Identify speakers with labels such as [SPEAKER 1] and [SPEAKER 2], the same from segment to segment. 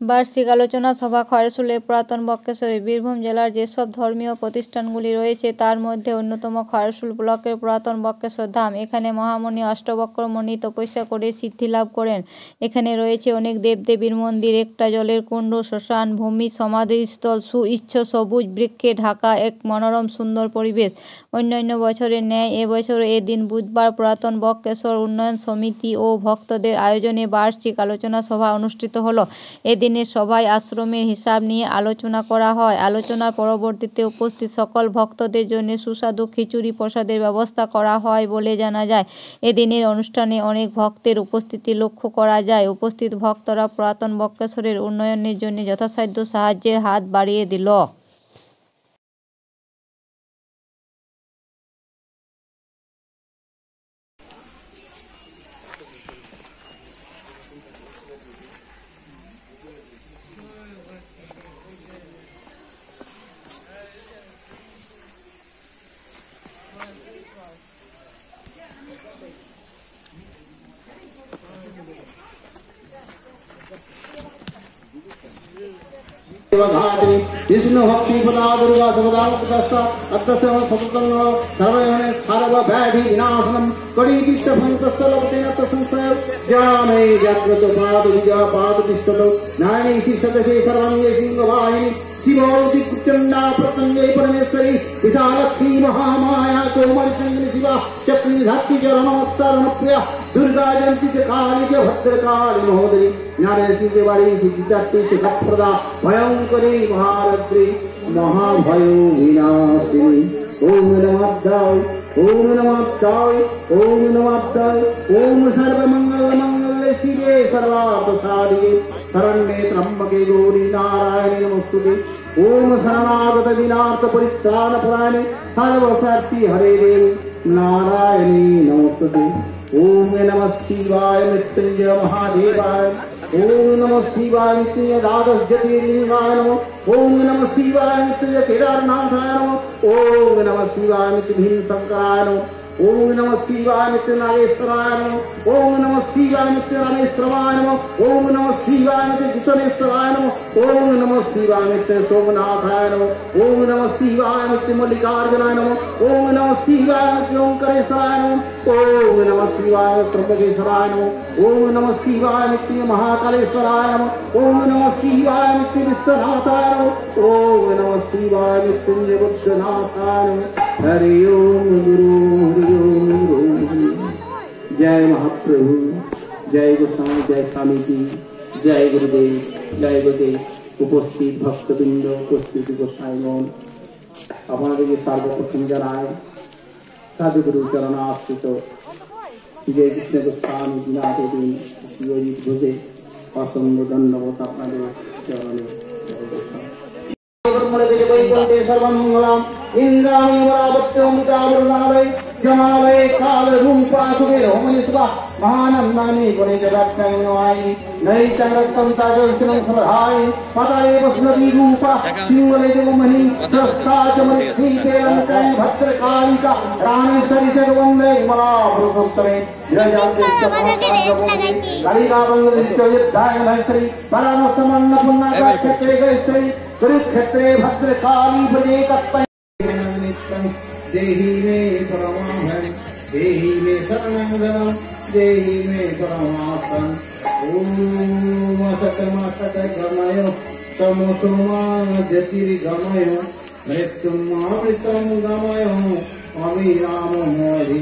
[SPEAKER 1] বার্ষিক আলোচনা সভা খয়রসুলের পুরাতন বক্রেশ্বরে বীরভূম জেলার যেসব ধর্মীয় প্রতিষ্ঠানগুলি রয়েছে তার মধ্যে অন্যতম খয়রসুল ব্লকের পুরাতন বক্রেশ্বর ধাম। এখানে মহামুনি অষ্টবক্রমণি তপস্যা করে সিদ্ধি লাভ করেন। এখানে রয়েছে অনেক দেবদেবীর মন্দির, একটা জলের কুণ্ড, শ্মশান ভূমি, সমাধিস্থল, সুউচ্চ সবুজ বৃক্ষে ঢাকা এক মনোরম সুন্দর পরিবেশ। অন্যান্য বছরের ন্যায় এবছরও এদিন বুধবার পুরাতন বক্রেশ্বর উন্নয়ন সমিতি ও ভক্তদের আয়োজনে বার্ষিক আলোচনা সভা অনুষ্ঠিত হলো। এদিনের সভায় আশ্রমের হিসাব নিয়ে আলোচনা করা হয়। আলোচনার পরবর্তীতে উপস্থিত সকল ভক্তদের জন্য সুস্বাদু খিচুড়ি প্রসাদের ব্যবস্থা করা হয় বলে জানা যায়। এদিনের অনুষ্ঠানে অনেক ভক্তের উপস্থিতি লক্ষ্য করা যায়। উপস্থিত ভক্তরা পুরাতন বক্রেশ্বরের উন্নয়নের জন্য যথাসাধ্য সাহায্যের হাত বাড়িয়ে দিল।
[SPEAKER 2] विष्णु भक्ति पदा दुर्गा सदा अत्यस्य सततन्न सर्वयने सर्व व्याधि विनाशनम कड़ी तिष्ठ फंतस्थलवते नत संशय ज्ञाने जागृत पाद विजय पाद तिष्ठत नायने शिष्टते सर्वं ये सिंहवाहिनी शिवौति कुचंडा प्रतंगे परमेश्वरी विशालक्षी महामाया कोमल चंद्र शिवा चक्री धात्री चरणोत्तरण प्रिया दुर्गा जयंती च काली च भद्रकाली महोदरी ज्ञानेशी के बाड़ी सिद्धिदात्री सुखप्रदा भयंकरी महारद्री महाभयो विनाशिनी ओम नमः शिवाय ओम नमः शिवाय ओम नमः शिवाय ओम सर्वमंगल मंगल शिवे सर्वार्थ साधिके शरण्ये त्र्यंबके गौरी नारायणी नमोस्तुते ओम शरणागत दिनार्थ परित्राण पुराणे सर्वसार्थी हरे देव नारायणी नमोस्तुते ओम नमः शिवाय मृत्युंजय महादेवाय ओम नमः शिवाय मृत्युंजय द्वादश ज्योतिर्लिंगाय नमः ओम नमः शिवाय मृत्युंजय केदारनाथाय नमः ओम नमः शिवाय मृत्युभीम शंकराय नमः ओम नमः शिवाय मृत्यु नागेश्वराय नमः ओम नमः शिवाय मृत्यु रामेश्वराय नमः ओम नमः शिवाय मृत्यु जितेश्वराय नमः ओम नमः शिवाय मृत्यु सोमनाथाय नमः ओम नमः शिवाय मृत्यु मल्लिकार्जुनाय नमः ओम नमः शिवाय मृत्यु ओंकारेश्वराय नमः ओम नमः शिवाय त्र्यंबकेश्वराय नमः ओम नमः शिवाय मृत्यु महाकालेश्वराय नमः ओम नमः शिवाय मृत्यु विश्वनाथाय नमः ओम नमः शिवाय मृत्युंजय बुद्धनाथाय नमः हरि ओम गुरु जय महाप्रभु जय गोस्वामी जय स्वामी जी जय गुरुदेव जय गुरुदेव उपस्थित भक्तबृंद उपस्थित गोसाईगण আপনাদেরকে সর্বপ্রথম জানাই সাধুগুরু চরণাশ্রিত जय कृष्ण गोस्वामी जिनाते दिन शिवजी भुजे असंग दंडवत আপনাদের চরণে सर्वमंगलम इंद्राणी वरावत्यमृतावरुणालय जमालय काल रूपा कुबेर होमनिस्वा महानंदानी गुणे जगत्तंगवाई नई चंद्रतम सागर सिनं सहाय पताये वसुनदी रूपा सिंहले जगमणि प्रसादमणि केलंकय भद्रकालिका रामेश्वरी जगवंदे महाप्रभुसरे कालिका बंगलिष्टयुद्धाय नैश्री परामस्तमन्न पुन्नाका क्षेत्रे गैश्री कुरुक्षेत्रे भद्रकाली भजे कप्पय देहि मे परमानंद देहि मे शरणं देहि मे परमार्थं ओम सतमस्तकमय तमोसोमा ज्योतिर्गमय मृत्युमामृतं गमय अविराममोहि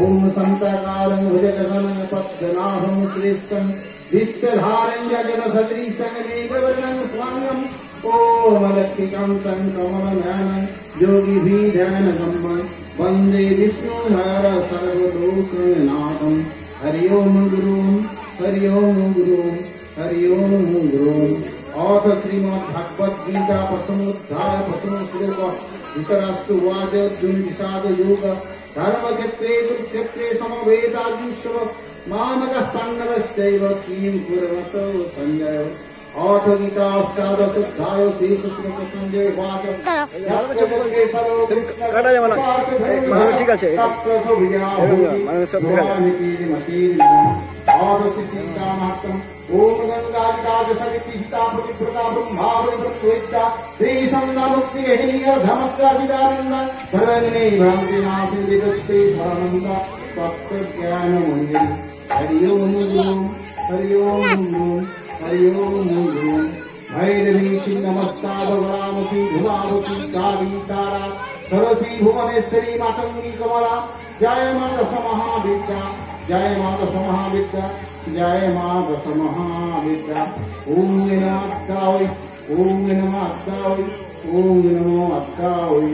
[SPEAKER 2] ओम संतकारं भुजगगनं पद्मनाभं कृष्णं विश्वधारं जगन्सदृशं मेघवर्णं स्वांगं ओम लक्ष्मीकान्तं कमलनयनं योगी भी ध्यान गम्मन वंदे विष्णु हर सर्वलोकनाथं हरि ओम गुरु हरि ओम गुरु हरि ओम गुरु अथ श्रीमद् भगवद गीता प्रथमोध्याय प्रथम श्लोक धृतराष्ट्र उवाच अर्जुन विषाद योग धर्मक्षेत्रे कुरुक्षेत्रे समवेतायुष्व मामकः पाण्डवश्चैव किं कुर्वतो संजय अथ गीता अष्टादशोऽध्याय श्रीकृष्ण संजय उवाच
[SPEAKER 3] ঠিক আছে
[SPEAKER 2] सीता ओम गंगादिराज सविता प्रतिप्रता ब्रह्मावृतवेत्ता श्री संगामुक्ति गहिनीय धमस्काभिदानंद सर्वज्ञे भ्रांति नाशि विदस्ते धर्मंद भक्त ज्ञान मंदिर हरि ओम हरि ओम हरि ओम भैरवी छिन्नमस्ता भगवामती धुमावती काली तारा सरस्वती भुवनेश्वरी मातंगी कमला जय मां दश महाविद्या जय मां दश महाविद्या जय मां दश महाविद्या ओम नमः अक्कावै ओम नमः अक्कावै ओम नमः अक्कावै।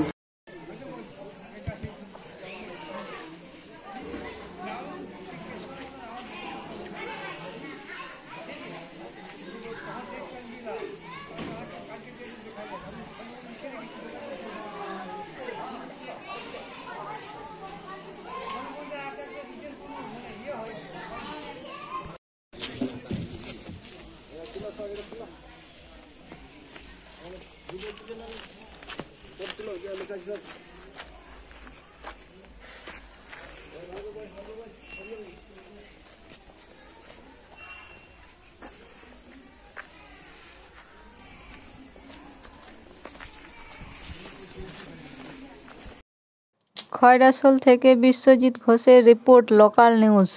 [SPEAKER 1] খয়রাসোল থেকে বিশ্বজিৎ ঘোষের রিপোর্ট, লোকাল নিউজ।